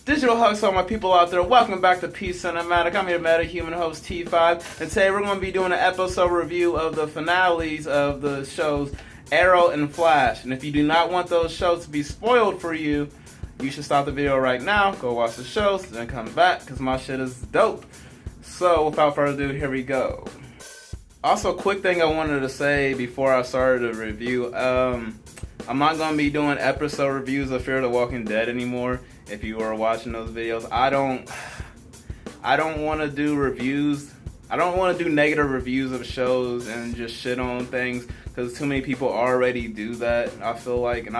Digital hugs to all my people out there. Welcome back to Peace Cinematic. I'm your meta-human host, T5. And today we're going to be doing an episode review of the finales of the shows Arrow and Flash. And if you do not want those shows to be spoiled for you, you should stop the video right now, go watch the shows, then come back, because my shit is dope. So, without further ado, here we go. Also, quick thing I wanted to say before I started the review. I'm not going to be doing episode reviews of Fear the Walking Dead anymore. If you are watching those videos, I don't want to do reviews. I don't want to do negative reviews of shows and just shit on things, because too many people already do that, I feel like. And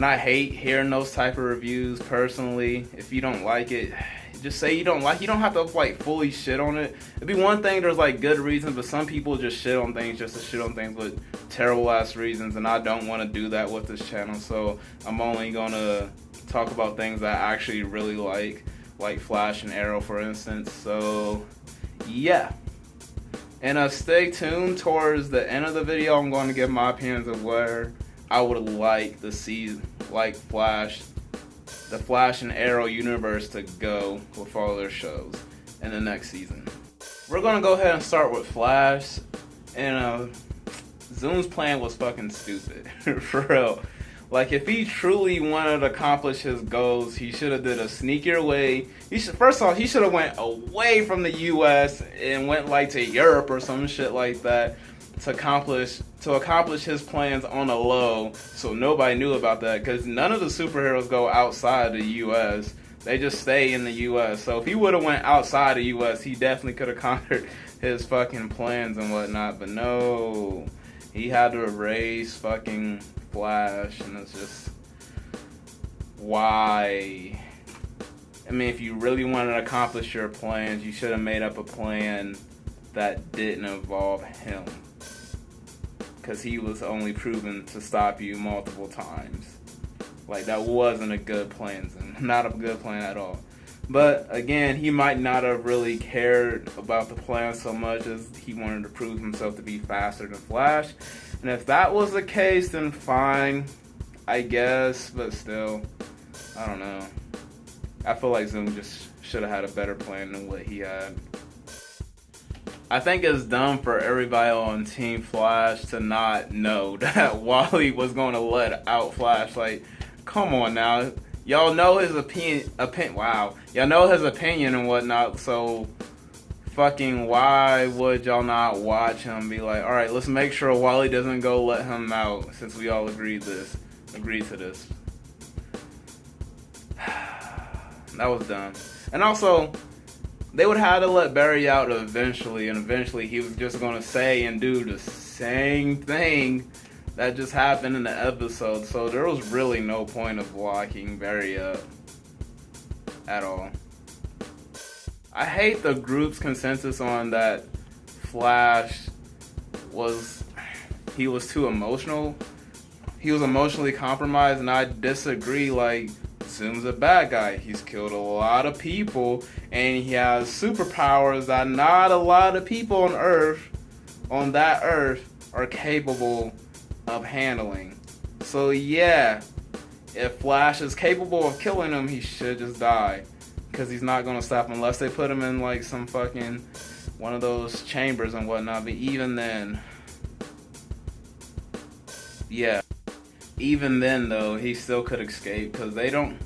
I hate hearing those type of reviews personally. If you don't like it, just say you don't like it. You don't have to like fully shit on it. It'd be one thing, there's like good reasons, but some people just shit on things just to shit on things with terrible ass reasons, and I don't want to do that with this channel. So I'm only gonna talk about things that I actually really like Flash and Arrow, for instance. So yeah, and stay tuned towards the end of the video. I'm going to give my opinions of where I would like to see the Flash and Arrow universe to go with all their shows in the next season. We're gonna go ahead and start with Flash, and Zoom's plan was fucking stupid, for real. Like, if he truly wanted to accomplish his goals, he should have did a sneakier way. First off, he should have went away from the U.S. and went like to Europe or some shit like that to accomplish his plans on a low, so nobody knew about that. Because none of the superheroes go outside the U.S. They just stay in the U.S. So if he would have went outside the U.S., he definitely could have conquered his fucking plans and whatnot. But no, he had to erase fucking Flash, and it's just, why? I mean, if you really wanted to accomplish your plans, you should have made up a plan that didn't involve him, because he was only proven to stop you multiple times. Like, that wasn't a good plan, not a good plan at all. But again, he might not have really cared about the plan so much as he wanted to prove himself to be faster than Flash. And if that was the case, then fine, I guess. But still, I don't know. I feel like Zoom just should have had a better plan than what he had. I think it's dumb for everybody on Team Flash to not know that Wally was going to let out Flash. Like, come on now. Y'all know his opinion. Wow. Y'all know his opinion and whatnot, so fucking why would y'all not watch him and be like, alright, let's make sure Wally doesn't go let him out, since we all agreed to this. That was dumb. And also, they would have to let Barry out eventually, and eventually he was just going to say and do the same thing that just happened in the episode. So there was really no point of locking Barry up at all. I hate the group's consensus on that Flash was too emotional. He was emotionally compromised, and I disagree. Like, Zoom's a bad guy. He's killed a lot of people, and he has superpowers that not a lot of people on that Earth, are capable of handling. So yeah, if Flash is capable of killing him, he should just die, because he's not going to stop unless they put him in like some fucking one of those chambers and whatnot. But even then, yeah, even then though, he still could escape, because they don't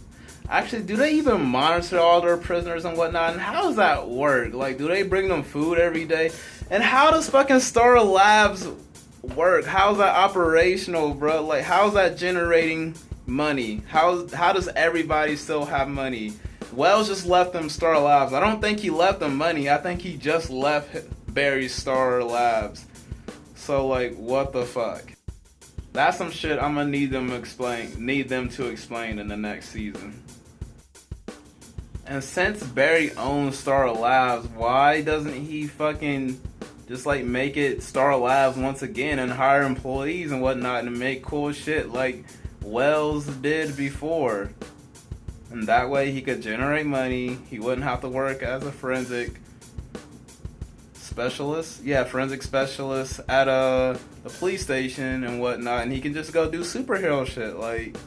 actually, do they even monitor all their prisoners and whatnot? And how does that work? Like, do they bring them food every day? And how does fucking Star Labs work? How's that operational, bro? Like, how's that generating money? How does everybody still have money? Wells just left them Star Labs. I don't think he left them money. I think he just left Barry's Star Labs. So, like, what the fuck? That's some shit I'm gonna need them to explain in the next season. And since Barry owns Star Labs, why doesn't he fucking just like make it Star Labs once again and hire employees and whatnot and make cool shit like Wells did before? And that way he could generate money. He wouldn't have to work as a forensic specialist. Yeah, forensic specialist at the police station and whatnot. And he can just go do superhero shit. Like,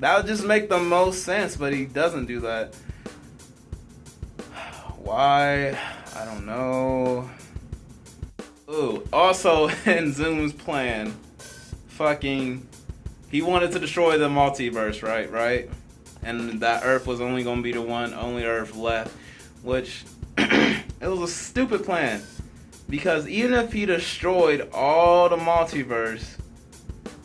That would just make the most sense, but he doesn't do that. Why? I don't know. Ooh, also in Zoom's plan, he wanted to destroy the multiverse, right? And that Earth was only going to be the only Earth left, which it was a stupid plan. Because even if he destroyed all the multiverse,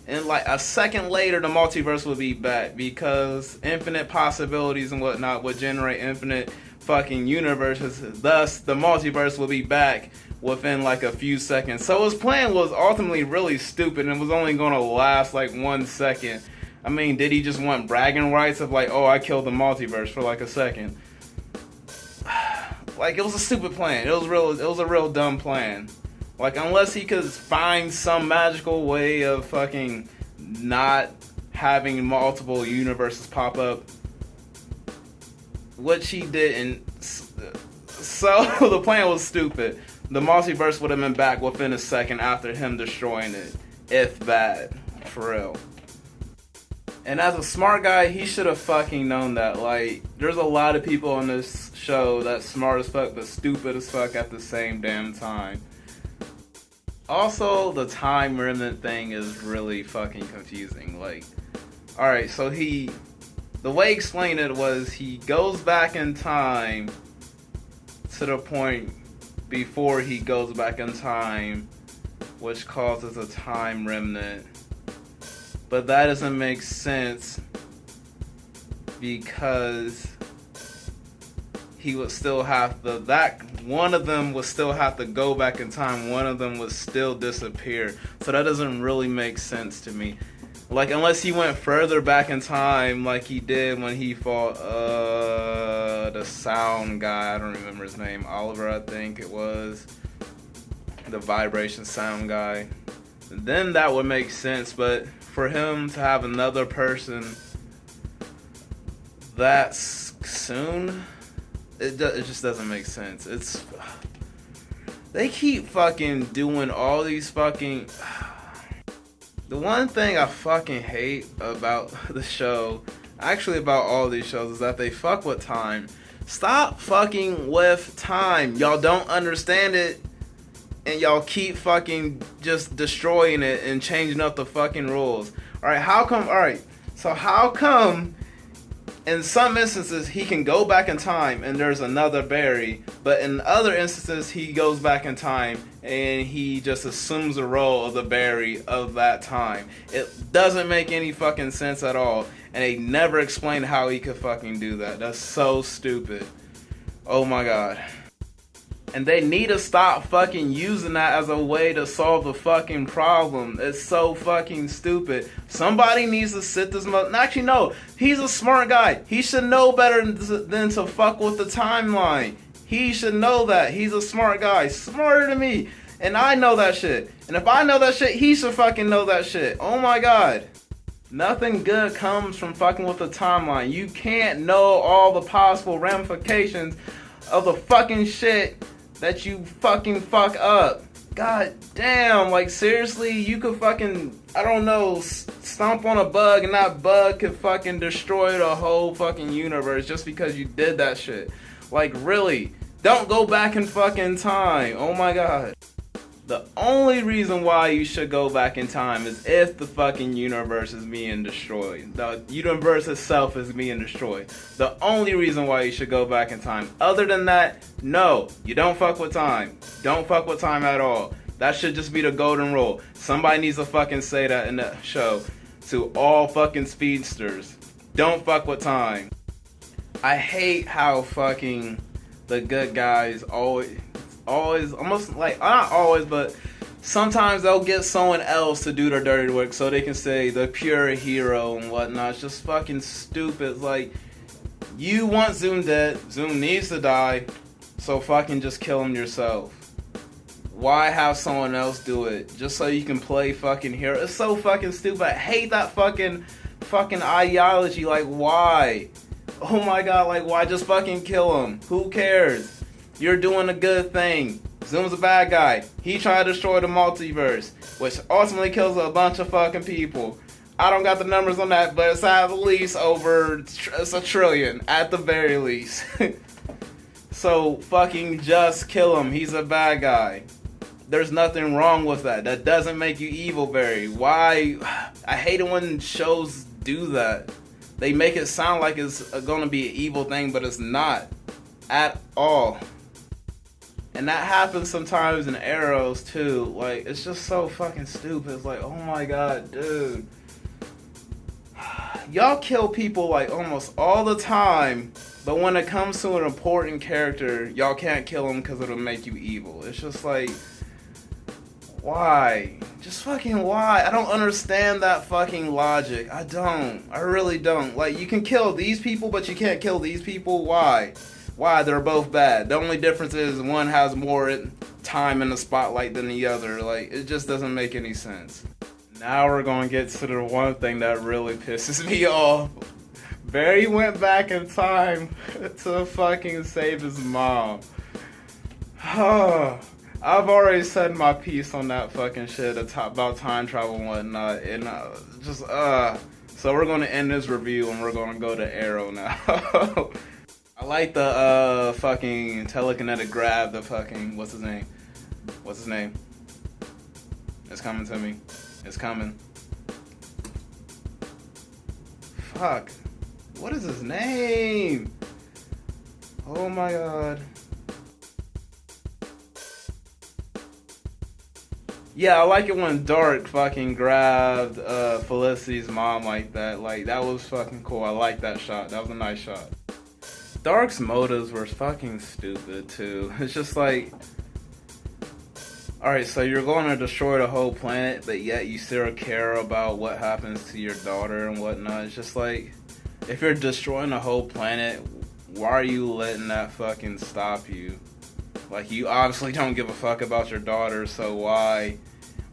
and like a second later the multiverse would be back, because infinite possibilities and whatnot would generate infinite fucking universes, thus the multiverse will be back within like a few seconds. So his plan was ultimately really stupid and was only going to last like 1 second. I mean, did he just want bragging rights of like, oh, I killed the multiverse for like a second? Like, it was a stupid plan. It was a real dumb plan. Like, unless he could find some magical way of fucking not having multiple universes pop up, which he didn't. So the plan was stupid. The multiverse would have been back within a second after him destroying it, if that, for real. And as a smart guy, he should have fucking known that. Like, there's a lot of people on this show that's smart as fuck but stupid as fuck at the same damn time. Also, the time remnant thing is really fucking confusing. Like, alright, so the way he explained it was he goes back in time to the point before he goes back in time, which causes a time remnant. But that doesn't make sense because he would still have to, one of them would still have to go back in time, one of them would still disappear. So that doesn't really make sense to me. Like, unless he went further back in time like he did when he fought the sound guy, I don't remember his name, Oliver I think it was, the vibration sound guy. And then that would make sense, but for him to have another person that soon, it just doesn't make sense. They keep fucking doing all these fucking. The one thing I fucking hate about the show, actually about all these shows, is that they fuck with time. Stop fucking with time. Y'all don't understand it. And y'all keep fucking just destroying it and changing up the fucking rules. Alright, how come in some instances he can go back in time and there's another Barry, but in other instances he goes back in time and he just assumes the role of the Barry of that time? It doesn't make any fucking sense at all, and they never explain how he could fucking do that. That's so stupid. Oh my god. And they need to stop fucking using that as a way to solve the fucking problem. It's so fucking stupid. Somebody needs to sit this actually, no. He's a smart guy. He should know better than to fuck with the timeline. He should know that. He's a smart guy. Smarter than me. And I know that shit. And if I know that shit, he should fucking know that shit. Oh my god. Nothing good comes from fucking with the timeline. You can't know all the possible ramifications of the fucking shit that you fucking fuck up. God damn, like seriously, you could fucking, I don't know, stomp on a bug and that bug could fucking destroy the whole fucking universe just because you did that shit. Like really, don't go back in fucking time. Oh my god. The only reason why you should go back in time is if the fucking universe is being destroyed. The universe itself is being destroyed. The only reason why you should go back in time. Other than that, no. You don't fuck with time. Don't fuck with time at all. That should just be the golden rule. Somebody needs to fucking say that in the show to all fucking speedsters. Don't fuck with time. I hate how fucking the good guys always, almost like, not always, but sometimes they'll get someone else to do their dirty work so they can say the pure hero and whatnot. It's just fucking stupid. It's like, you want Zoom dead, Zoom needs to die, so fucking just kill him yourself. Why have someone else do it? Just so you can play fucking hero? It's so fucking stupid. I hate that fucking ideology. Like, why? Oh my god, like, why just fucking kill him? Who cares? You're doing a good thing. Zoom's a bad guy. He tried to destroy the multiverse, which ultimately kills a bunch of fucking people. I don't got the numbers on that, but it's at least over, it's a trillion, at the very least. So fucking just kill him. He's a bad guy. There's nothing wrong with that. That doesn't make you evil, Barry. Why? I hate it when shows do that. They make it sound like it's gonna be an evil thing, but it's not at all. And that happens sometimes in Arrows too. Like, it's just so fucking stupid. It's like, oh my god, dude. Y'all kill people like almost all the time, but when it comes to an important character, y'all can't kill them because it'll make you evil. It's just like, why? Just fucking why? I don't understand that fucking logic. I don't. I really don't. Like, you can kill these people, but you can't kill these people. Why? Why? They're both bad. The only difference is one has more time in the spotlight than the other. Like, it just doesn't make any sense. Now we're going to get to the one thing that really pisses me off. Barry went back in time to fucking save his mom. I've already said my piece on that fucking shit about time travel and whatnot. And so we're going to end this review and we're going to go to Arrow now. I like the fucking telekinetic grab, the fucking, what's his name? It's coming to me. It's coming. Fuck. What is his name? Oh my god. Yeah, I like it when Dark fucking grabbed Felicity's mom like that. Like, that was fucking cool. I like that shot. That was a nice shot. Dark's motives were fucking stupid too. It's just like, alright, so you're going to destroy the whole planet, but yet you still care about what happens to your daughter and whatnot. It's just like, if you're destroying the whole planet, why are you letting that fucking stop you? Like, you obviously don't give a fuck about your daughter, so why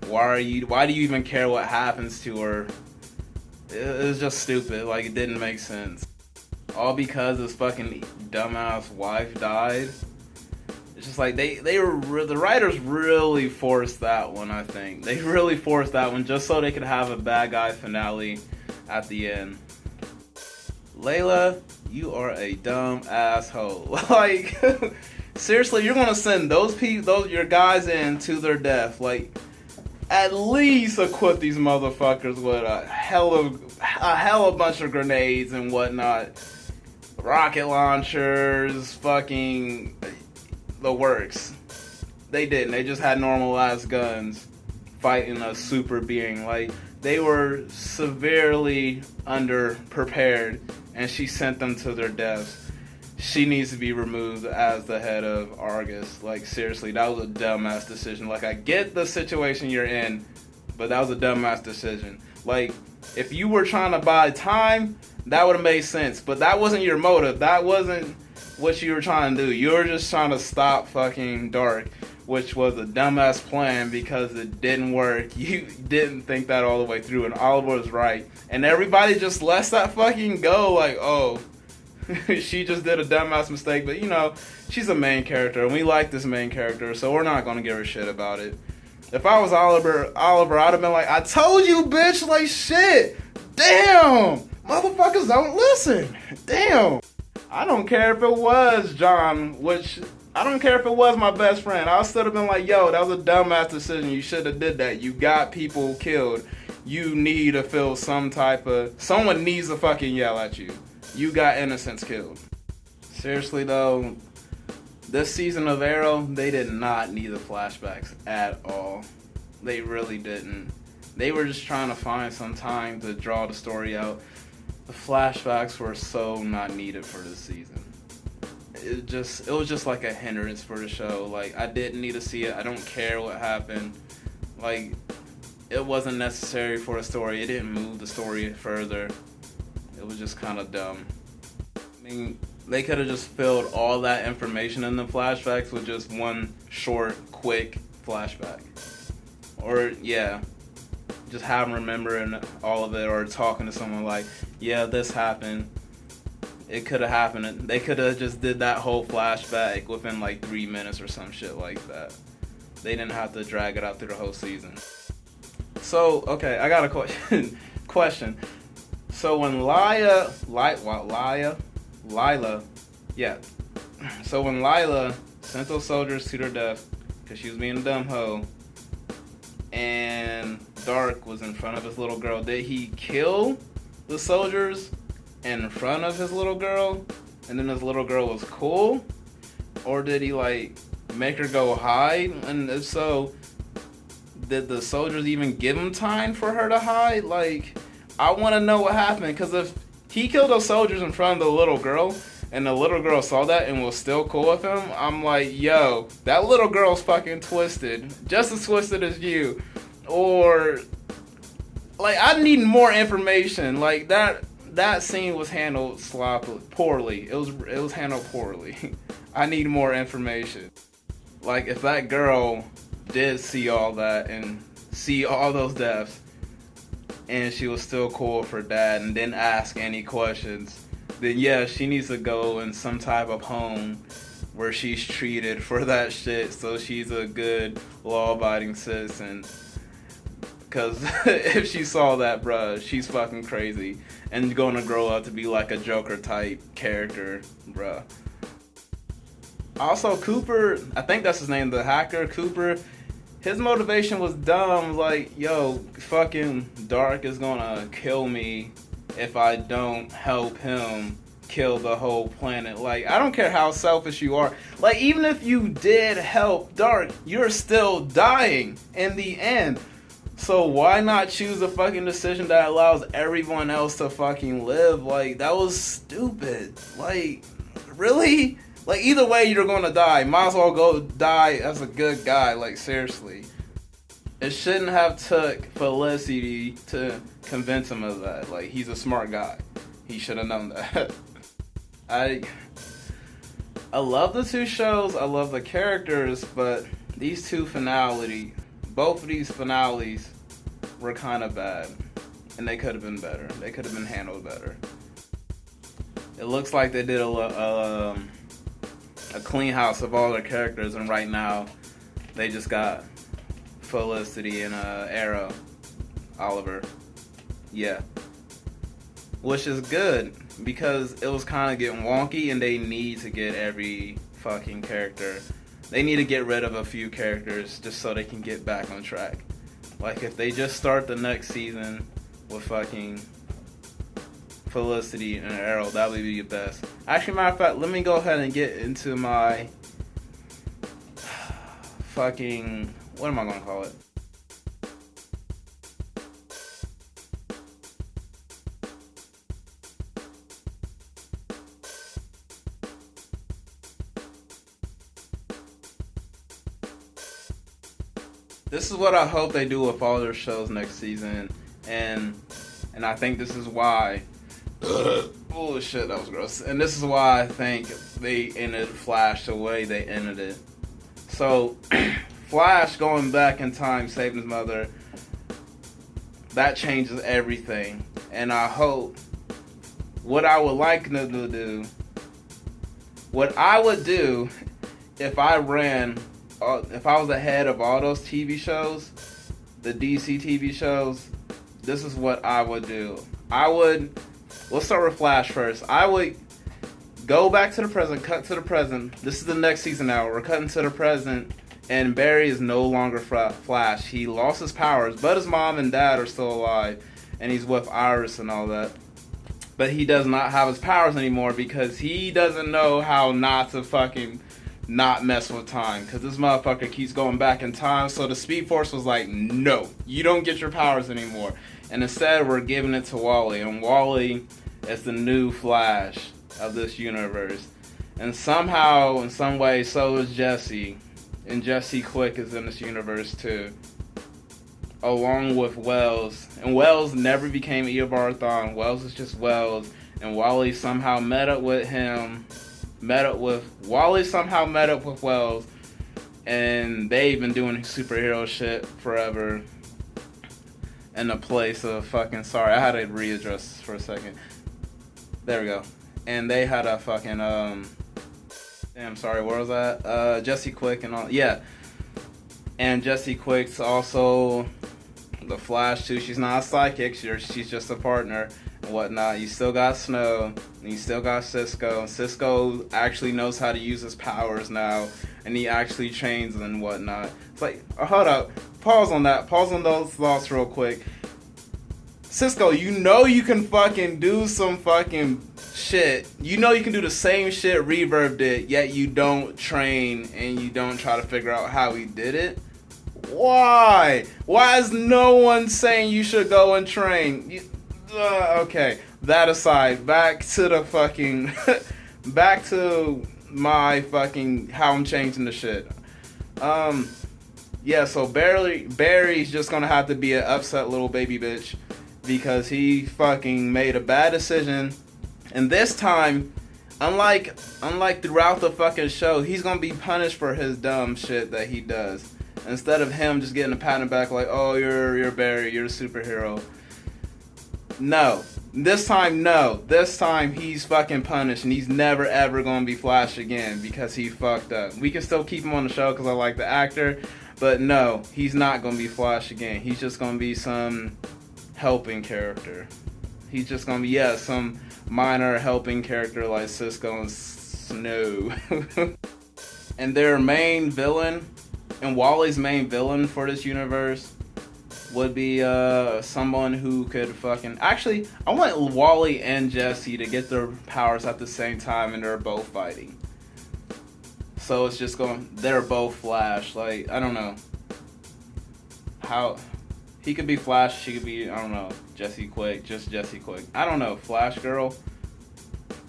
do you even care what happens to her? It was just stupid. Like, it didn't make sense. All because his fucking dumbass wife died. It's just like the writers really forced that one. I think they really forced that one just so they could have a bad guy finale at the end. Layla, you are a dumb asshole. Like, seriously, you're gonna send your guys in to their death. Like, at least equip these motherfuckers with a hell of a bunch of grenades and whatnot, rocket launchers, fucking the works. They didn't. They just had normal ass guns fighting a super being. Like, they were severely underprepared, and she sent them to their deaths. She needs to be removed as the head of Argus. Like, seriously, that was a dumbass decision. Like, I get the situation you're in, but that was a dumbass decision. Like, if you were trying to buy time, that would have made sense. But that wasn't your motive. That wasn't what you were trying to do. You were just trying to stop fucking Dark, which was a dumbass plan because it didn't work. You didn't think that all the way through, and Oliver was right. And everybody just lets that fucking go, like, oh, she just did a dumbass mistake. But, you know, she's a main character, and we like this main character, so we're not going to give her shit about it. If I was Oliver, I'd have been like, I told you, bitch, like, shit. Damn. Motherfuckers don't listen. Damn. I don't care if it was John, which I don't care if it was my best friend. I still have been like, yo, that was a dumbass decision. You should have did that. You got people killed. You need to feel someone needs to fucking yell at you. You got innocents killed. Seriously though, this season of Arrow, they did not need the flashbacks at all. They really didn't. They were just trying to find some time to draw the story out. The flashbacks were so not needed for this season. It was just like a hindrance for the show. Like, I didn't need to see it. I don't care what happened. Like, it wasn't necessary for the story. It didn't move the story further. It was just kind of dumb. I mean, they could have just filled all that information in the flashbacks with just one short, quick flashback. Or, yeah, just have them remembering all of it, or talking to someone like, yeah, this happened. It could have happened. They could have just did that whole flashback within like 3 minutes or some shit like that. They didn't have to drag it out through the whole season. So, okay, I got a question. question. So when So when Lila sent those soldiers to their death because she was being a dumb hoe, and Dark was in front of his little girl, did he kill the soldiers in front of his little girl, and then his little girl was cool? Or did he, like, make her go hide? And if so, did the soldiers even give him time for her to hide? Like, I want to know what happened, because if he killed those soldiers in front of the little girl, and the little girl saw that and was still cool with him, I'm like, yo, that little girl's fucking twisted. Just as twisted as you. Or, like, I need more information. Like, that scene was handled poorly. It was handled poorly. I need more information. Like, if that girl did see all that and see all those deaths, and she was still cool with her dad and didn't ask any questions, then yeah, she needs to go in some type of home where she's treated for that shit, so she's a good law-abiding citizen. Because if she saw that, bruh, she's fucking crazy and gonna grow up to be like a Joker type character, bruh. Also, Cooper, I think that's his name, the hacker, Cooper, his motivation was dumb. Like, yo, fucking Dark is gonna kill me if I don't help him kill the whole planet. Like, I don't care how selfish you are. Like, even if you did help Dark, you're still dying in the end. So why not choose a fucking decision that allows everyone else to fucking live? Like, that was stupid. Like, really? Like, either way, you're gonna die. Might as well go die as a good guy. Like, seriously. It shouldn't have took Felicity to convince him of that. Like, he's a smart guy. He should have known that. I love the two shows. I love the characters, but these two both of these finales were kind of bad. And they could have been better. They could have been handled better. It looks like they did a clean house of all their characters, and right now they just got Felicity and Arrow, Oliver. Yeah. Which is good, because it was kind of getting wonky, and they need to get every fucking character. They need to get rid of a few characters just so they can get back on track. Like, if they just start the next season with fucking Felicity and Arrow, that would be the best. Actually, matter of fact, let me go ahead and get into my fucking, what am I going to call it? This is what I hope they do with all their shows next season, and I think this is why. Oh shit, that was gross. And this is why I think they ended Flash the way they ended it. So, Flash going back in time, saving his mother, that changes everything. And I hope what I would like them to do, what I would do if I was the head of all those TV shows, the DC TV shows, this is what I would do. Let's start with Flash first. I would go back to the present, cut to the present. This is the next season now. We're cutting to the present, and Barry is no longer Flash. He lost his powers, but his mom and dad are still alive, and he's with Iris and all that. But he does not have his powers anymore because he doesn't know how not to fucking not mess with time, because this motherfucker keeps going back in time. So the Speed Force was like, no, you don't get your powers anymore. And instead, we're giving it to Wally. And Wally is the new Flash of this universe. And somehow, in some way, so is Jesse. And Jesse Quick is in this universe too, along with Wells. And Wells never became Eobard Thawne. Wells is just Wells. And Wally somehow met up with him. Wally somehow met up with Wells. And they've been doing superhero shit forever. In the place of fucking, sorry, I had to readdress this for a second. There we go. And they had a fucking, damn, sorry, where was that? Jesse Quick and all, yeah. And Jesse Quick's also The Flash too. She's not a sidekick. She's just a partner and whatnot. You still got Snow. And you still got Cisco. Cisco actually knows how to use his powers now, and he actually trains and whatnot. It's like, hold up. Pause on that. Pause on those thoughts real quick. Cisco, you know you can fucking do some fucking shit. You know you can do the same shit Reverb did, yet you don't train and you don't try to figure out how he did it. Why? Why is no one saying you should go and train? Okay, that aside, back to the fucking... back to my fucking... how I'm changing the shit. Yeah, so Barry's just gonna have to be an upset little baby bitch because he fucking made a bad decision. And this time, unlike throughout the fucking show, he's gonna be punished for his dumb shit that he does. Instead of him just getting a pat on the back like, oh, you're Barry, you're a superhero. No. This time he's fucking punished and he's never ever gonna be Flash again because he fucked up. We can still keep him on the show because I like the actor, but no, he's not gonna be Flash again. He's just gonna be some helping character. He's just gonna be, some minor helping character like Cisco and Snow. And their main villain, and Wally's main villain for this universe, would be someone who could fucking... Actually, I want Wally and Jesse to get their powers at the same time and they're both fighting. So it's just going... They're both Flash. Like, I don't know. How... He could be Flash, she could be, I don't know, Jessie Quick, just Jessie Quick. I don't know, Flash Girl?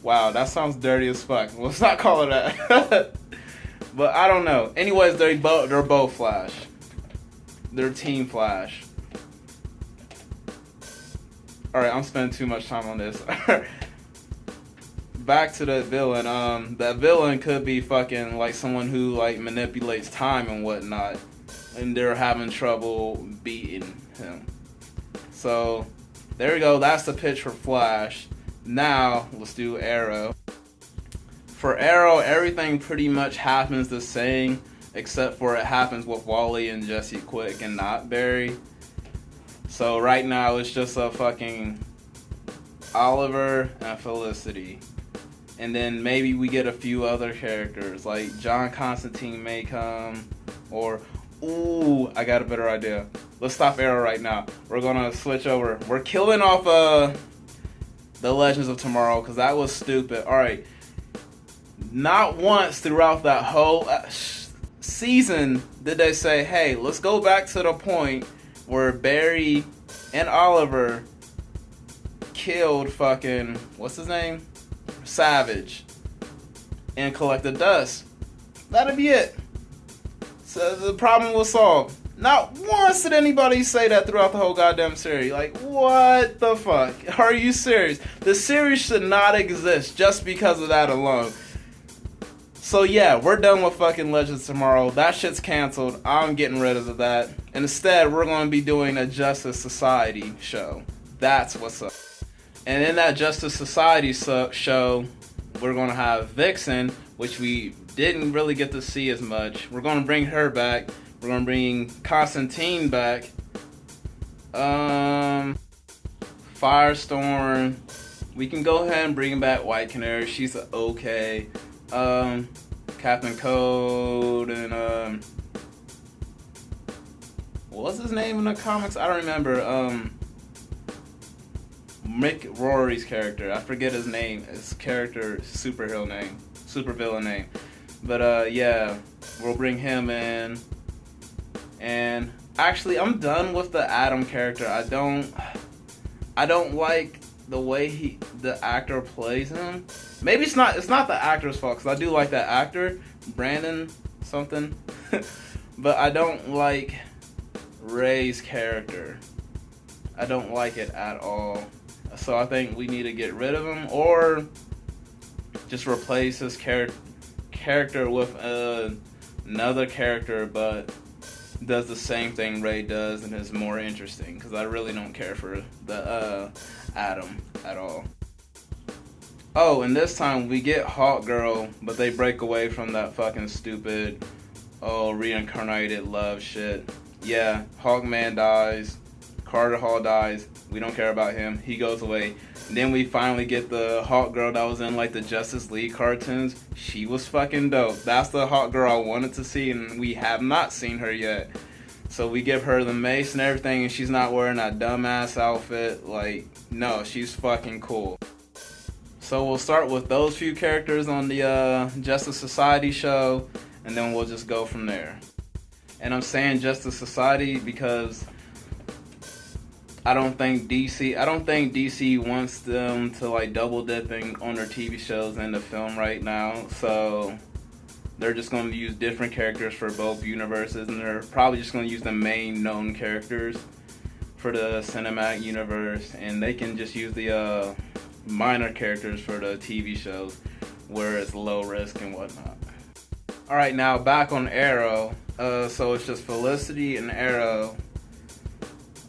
Wow, that sounds dirty as fuck. Let's not call it that. But I don't know. Anyways, they're both Flash. They're Team Flash. Alright, I'm spending too much time on this. Back to the villain. That villain could be fucking like someone who like manipulates time and whatnot. And they're having trouble beating him. So, there we go. That's the pitch for Flash. Now, let's do Arrow. For Arrow, everything pretty much happens the same, except for it happens with Wally and Jessie Quick and not Barry. So, right now, it's just a fucking Oliver and Felicity. And then maybe we get a few other characters, like John Constantine may come, or... Ooh, I got a better idea. Let's stop Arrow right now. We're gonna switch over. We're killing off the Legends of Tomorrow because that was stupid. Alright. Not once throughout that whole season did they say, hey, let's go back to the point where Barry and Oliver killed fucking, what's his name? Savage. And collected dust. That'd be it. So the problem was solved. Not once did anybody say that throughout the whole goddamn series. Like, what the fuck? Are you serious? The series should not exist just because of that alone. So yeah, we're done with fucking Legends Tomorrow. That shit's canceled. I'm getting rid of that. And instead, we're going to be doing a Justice Society show. That's what's up. And in that Justice Society show, we're going to have Vixen, which we didn't really get to see as much. We're going to bring her back. We're going to bring Constantine back. Firestorm. We can go ahead and bring back White Canary. She's okay. Captain Cold and what's his name in the comics? I don't remember. Mick Rory's character. I forget his name. His character, superhero name, supervillain name. But yeah, we'll bring him in. And actually, I'm done with the Adam character. I don't like the way the actor plays him. Maybe it's not the actor's fault, because I do like that actor, Brandon something. But I don't like Ray's character. I don't like it at all. So I think we need to get rid of him, or just replace his character with another character, but does the same thing Ray does and is more interesting, because I really don't care for the Adam at all. Oh, and this time we get Hawkgirl, but they break away from that fucking stupid reincarnated love shit. Yeah, Hawkman dies. Carter Hall dies. We don't care about him. He goes away. And then we finally get the Hawk Girl that was in like the Justice League cartoons. She was fucking dope. That's the Hawk Girl I wanted to see, and we have not seen her yet. So we give her the mace and everything, and she's not wearing that dumbass outfit. Like, no, she's fucking cool. So we'll start with those few characters on the Justice Society show, and then we'll just go from there. And I'm saying Justice Society because I don't think DC wants them to like double dipping on their TV shows and the film right now. So they're just going to use different characters for both universes, and they're probably just going to use the main known characters for the cinematic universe, and they can just use the minor characters for the TV shows where it's low risk and whatnot. Alright, now back on Arrow. So it's just Felicity and Arrow,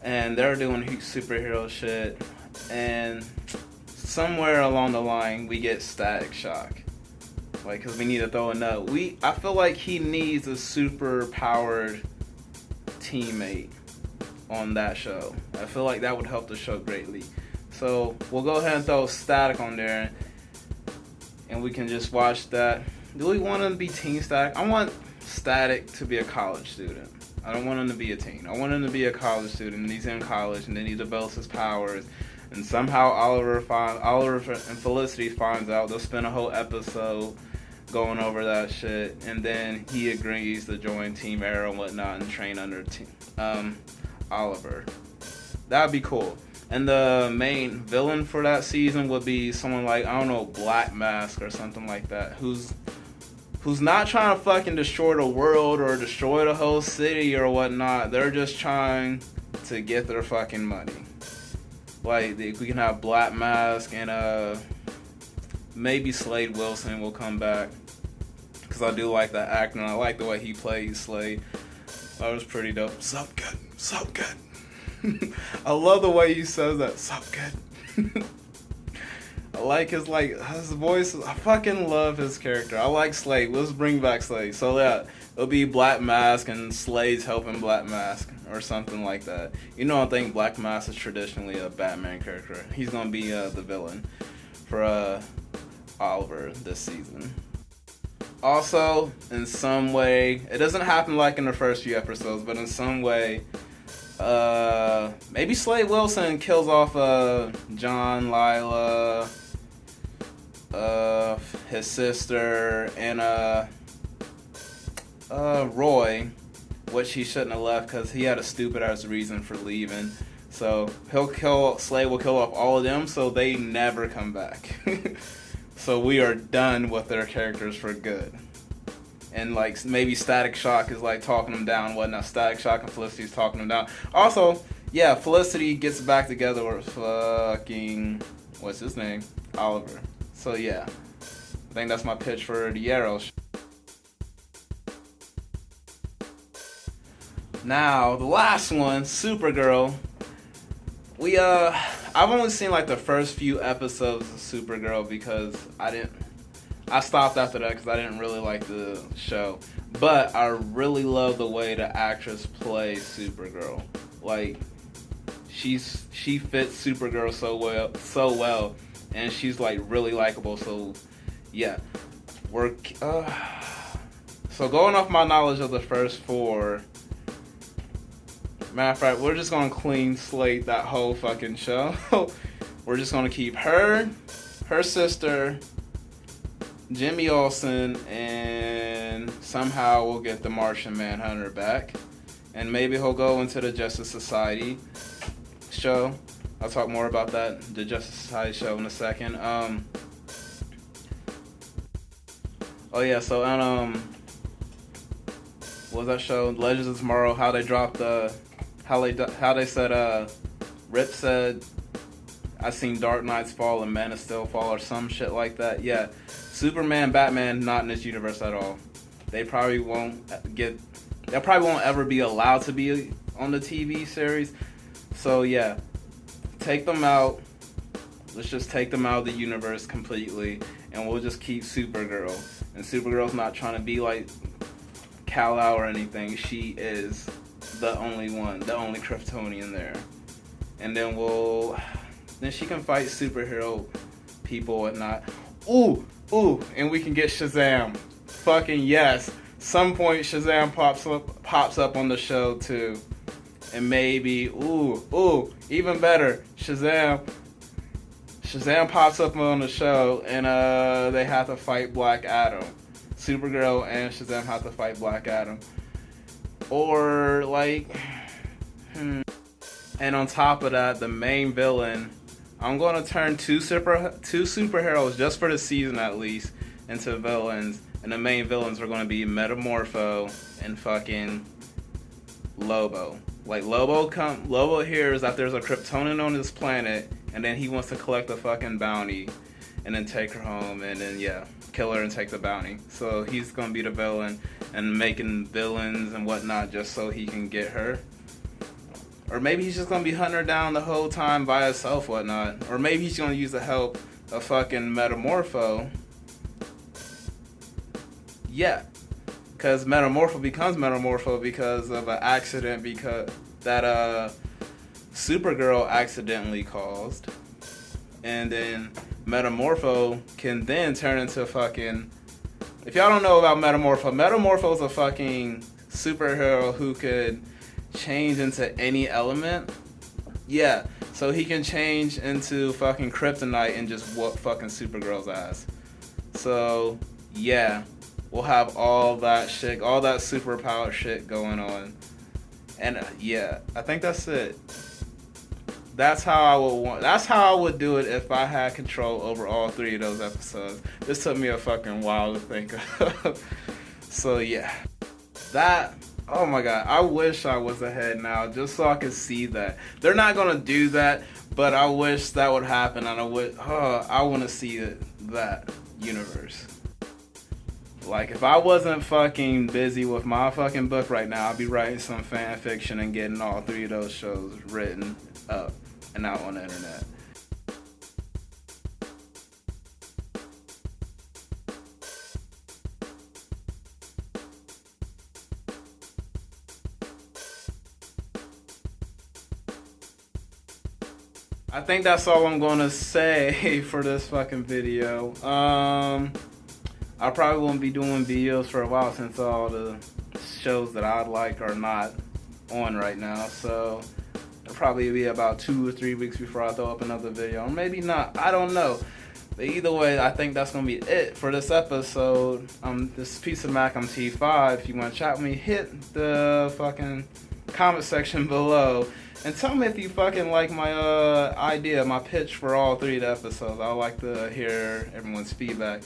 and they're doing superhero shit, and somewhere along the line we get Static Shock. Like, cause we need to throw a note. I feel like he needs a super powered teammate on that show. I feel like that would help the show greatly. So we'll go ahead and throw Static on there, and we can just watch that. Do we want him to be Teen Static? I want Static to be a college student. I don't want him to be a teen. I want him to be a college student, and he's in college, and then he develops his powers. And somehow Oliver and Felicity finds out. They'll spend a whole episode going over that shit, and then he agrees to join Team Arrow and whatnot and train under Oliver. That'd be cool. And the main villain for that season would be someone like, I don't know, Black Mask or something like that, who's not trying to fucking destroy the world or destroy the whole city or whatnot. They're just trying to get their fucking money. Like, we can have Black Mask and maybe Slade Wilson will come back, because I do like that actor and I like the way he plays Slade. That was pretty dope. Sup good. I love the way he says that. Sup good. I like his voice. I fucking love his character. I like Slade. Let's bring back Slade. So yeah, it'll be Black Mask and Slade's helping Black Mask or something like that. You know, I think Black Mask is traditionally a Batman character. He's gonna be the villain for Oliver this season. Also, in some way, it doesn't happen like in the first few episodes, but in some way, maybe Slade Wilson kills off John, Lila, his sister, and Roy, which he shouldn't have left because he had a stupid ass reason for leaving. So Slade will kill off all of them, so they never come back. So we are done with their characters for good. And like maybe Static Shock is like talking them down, whatnot. Static Shock and Felicity's talking them down. Also, yeah, Felicity gets back together with fucking, what's his name? Oliver. So yeah, I think that's my pitch for the Arrow show. Now, the last one, Supergirl. I've only seen like the first few episodes of Supergirl because I stopped after that because I didn't really like the show. But I really love the way the actress plays Supergirl. Like, she fits Supergirl so well, and she's like really likable. So yeah, so going off my knowledge of the first four. Matter of fact, we're just gonna clean slate that whole fucking show. We're just gonna keep her sister, Jimmy Olsen, and somehow we'll get the Martian Manhunter back. And maybe he'll go into the Justice Society show. I'll talk more about that, the Justice Society show, in a second. Oh yeah, so what was that show? Legends of Tomorrow, how they dropped how they said Rip said, I seen Dark Knights fall and Man of Steel fall or some shit like that. Yeah, Superman, Batman, not in this universe at all. They probably won't ever be allowed to be on the TV series. So yeah, take them out. Let's just take them out of the universe completely, and we'll just keep Supergirl. And Supergirl's not trying to be like Kal-El or anything. She is the only one, the only Kryptonian there. and then she can fight superhero people and whatnot. Ooh, and we can get Shazam. Fucking yes. Some point Shazam pops up on the show too. And maybe, even better, Shazam pops up on the show and they have to fight Black Adam. Supergirl and Shazam have to fight Black Adam. Or like, and on top of that, the main villain, I'm gonna turn two superheroes just for the season at least into villains, and the main villains are gonna be Metamorpho and fucking Lobo. Like Lobo hears that there's a Kryptonian on this planet, and then he wants to collect the fucking bounty, and then take her home, and then kill her and take the bounty. So he's gonna be the villain and making villains and whatnot just so he can get her. Or maybe he's just gonna be hunting her down the whole time by himself, whatnot. Or maybe he's gonna use the help of fucking Metamorpho. Yeah. Because Metamorpho becomes Metamorpho because of an accident that Supergirl accidentally caused. And then Metamorpho can then turn into fucking... If y'all don't know about Metamorpho's a fucking superhero who could change into any element. Yeah, so he can change into fucking Kryptonite and just whoop fucking Supergirl's ass. So, yeah, we'll have all that shit, all that superpower shit going on. And yeah, I think that's it. That's how I would do it if I had control over all 3 of those episodes. This took me a fucking while to think of. So yeah. Oh my god, I wish I was ahead now just so I could see that. They're not gonna do that, but I wish that would happen, and I want to see that universe. Like, if I wasn't fucking busy with my fucking book right now, I'd be writing some fan fiction and getting all 3 of those shows written up and out on the internet. I think that's all I'm gonna say for this fucking video. I probably won't be doing videos for a while since all the shows that I like are not on right now. So it'll probably be about 2 or 3 weeks before I throw up another video. Or maybe not. I don't know. But either way, I think that's gonna be it for this episode. This is Piece of Mac. I'm T5. If you want to chat with me, hit the fucking comment section below. And tell me if you fucking like my idea, my pitch for all 3 of the episodes. I like to hear everyone's feedback.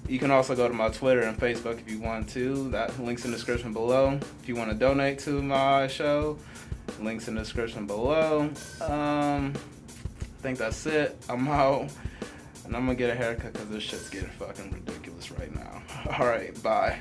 You can also go to my Twitter and Facebook if you want to. That link's in the description below. If you want to donate to my show, links in the description below. I think that's it. I'm out. And I'm going to get a haircut because this shit's getting fucking ridiculous right now. Alright, bye.